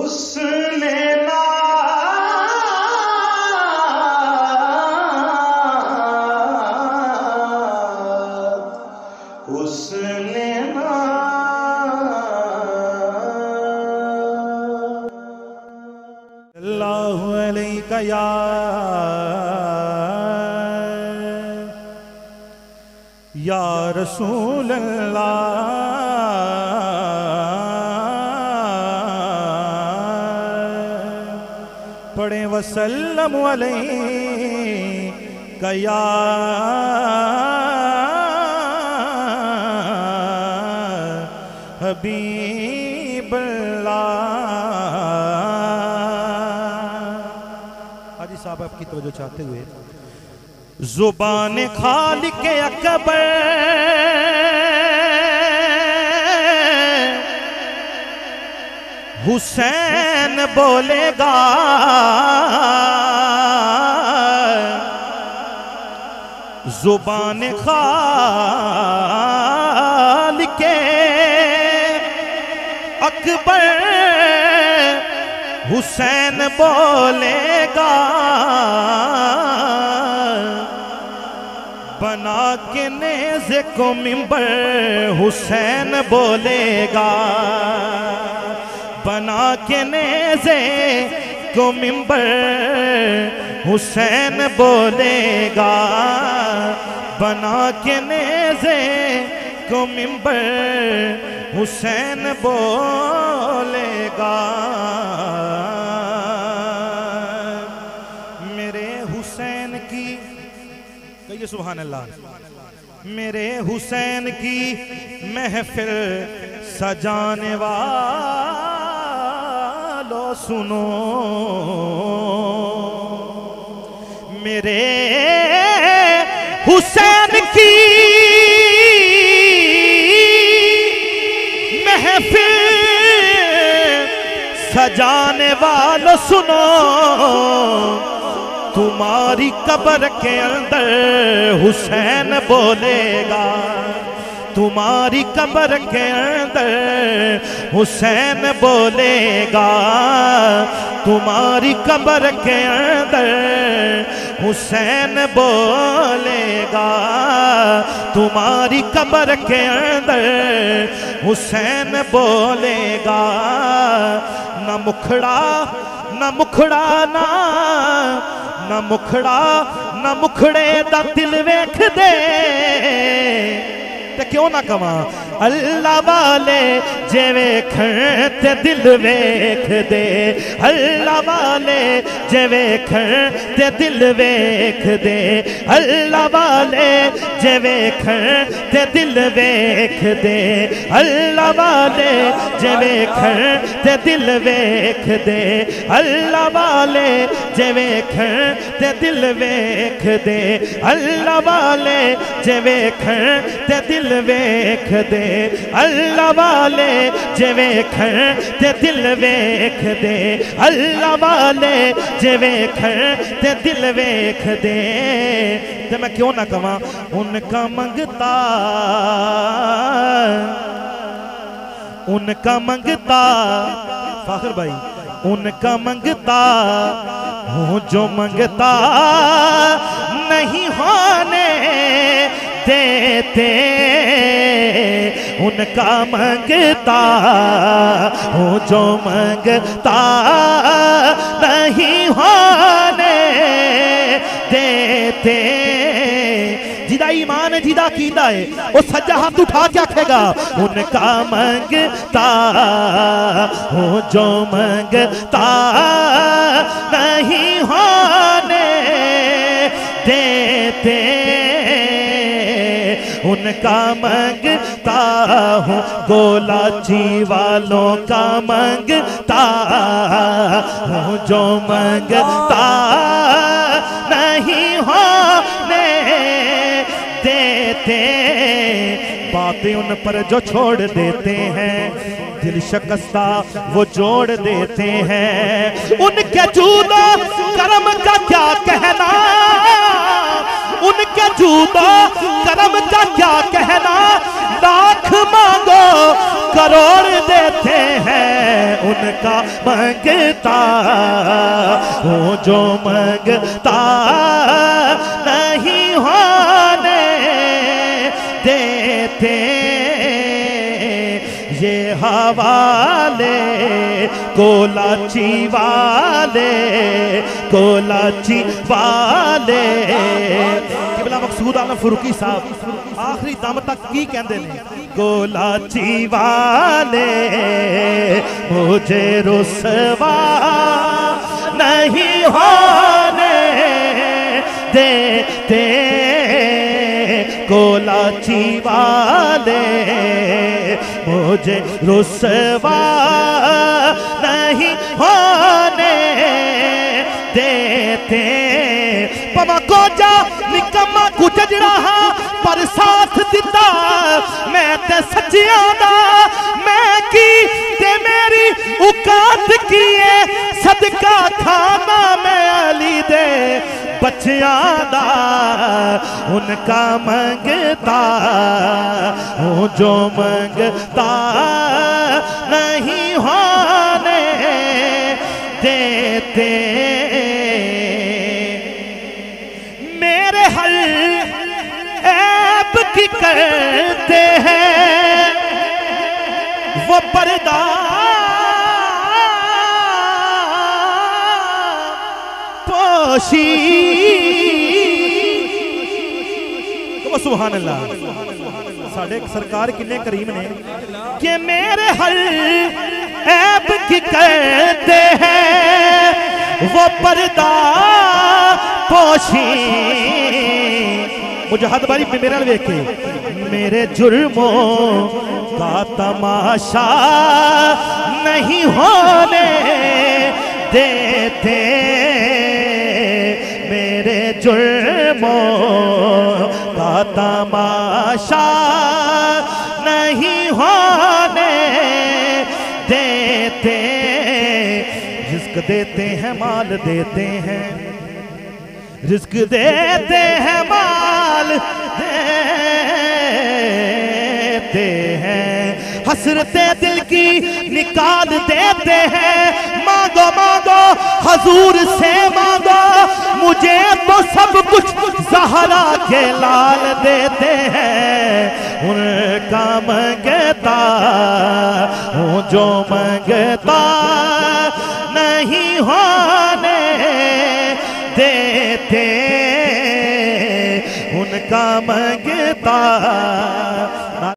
حسن اللہ علیکہ یا رسول اللہ پڑھیں وسلم علیکہ یا حبیب حاجی صاحب آپ کی توجہ چاہتے ہوئے زبان خالق اکبر حسین بولے گا زبان خالق اکبر حسین بولے گا بنا کے نیزے کو منبر حسین بولے گا بنا کے نیزے کو منبر حسین بولے گا بنا کے نیزے کو منبر حسین بولے گا میرے حسین کی کہیے سبحان اللہ میرے حسین کی محفل سجانے والو سنو میرے حسین کی محفل سجانے والو سنو تمہاری قبر کے اندر حسین بولے گا تمہاری قبر کے اندر حسین بولے گا تمہاری قبر کے اندر حسین بولے گا تمہاری قبر کے اندر حسین بولے گا نہ مکھڑا نہ مکھڑا نہ مکھڑے دا دل ویکھ دے تے کیوں نہ کما اللہ والے جے ویکھن تے دل ویکھ دے اللہ والے جے ویکھن تے دل ویکھ دے اللہ والے جے ویکھن تے دل ویکھ دے اللہ والے جے ویکھن تے دل ویکھ دے اللہ والے جے ویکھن تے دل ویکھ دے اللہ والے جے ویکھن تے دل ویکھ دے اللہ والے جے ویکھن تے دل ویکھ دے اللہ والے جے ویکھن تے دل ویکھ دے تے میں کیوں نہ کہاں ان کا منگتا فاخر بھائی ان کا منگتا ہوں جو منگتا نہیں ہونے دیتے ان کا منگتا ہوں جو منگتا نہیں ہونے دیتے جیدہ ایمان ہے جیدہ عقیدہ ہے وہ سجا ہاتھ اٹھا کے آکھے گا ان کا منگتا ہوں جو منگتا نہیں ہونے دیتے ان کا منگتا ہوں گولاچی والوں کا منگتا ہوں جو منگتا نہیں ہونے دیتے باتیں ان پر جو چھوڑ دیتے ہیں دل شکستہ وہ جوڑ دیتے ہیں ان کے جود و کرم کا کیا کہنا ان کے جود و کرم کا کیا کہنا لاکھ مانگو کروڑ دیتے ہیں ان کا مانگتا ہوں جو مانگتا نہیں ہونے دیتے یہ حوالے کولاچی والے کولاچی والے قبلہ مقصود عالم فروقی صاحب آخری دم تک کی کہندے نے کولاچی والے مجھے رسوا نہیں ہونے دیتے کولاچی والے مجھے رسوا نہیں ہونے دیتے پوا کو جا نکما کو ججڑا پر ساتھ دیتا میں تے سچیاں دا میں کی تے میری اوقات کیے صدقہ کھانا میں علی دے بچیاں دا ان کا منگتا ہوں جو منگتا نہیں ہونے دیتے میرے ہر عیب کی کرتے ہیں وہ پردہ پوشی سبحان اللہ ساڑھے سرکار کنے کریم نے کہ میرے ہر عیب کی کرتے ہیں وہ پردہ پوشی مجاہد باری میرا لویکے میرے جرموں کا تماشا نہیں ہونے دیتے میرے جرموں کا تماشا نہیں ہونے دیتے رزق دیتے ہیں مال دیتے ہیں رزق دیتے ہیں مال دیتے ہیں حسرت دل کی نکال دیتے ہیں مانگو مانگو حضور سے مانگو مجھے تو سب کچھ زہرا کے لال دیتے ہیں ان کا منگتا ہوں جو منگتا نہیں ہونے دیتے ان کا منگتا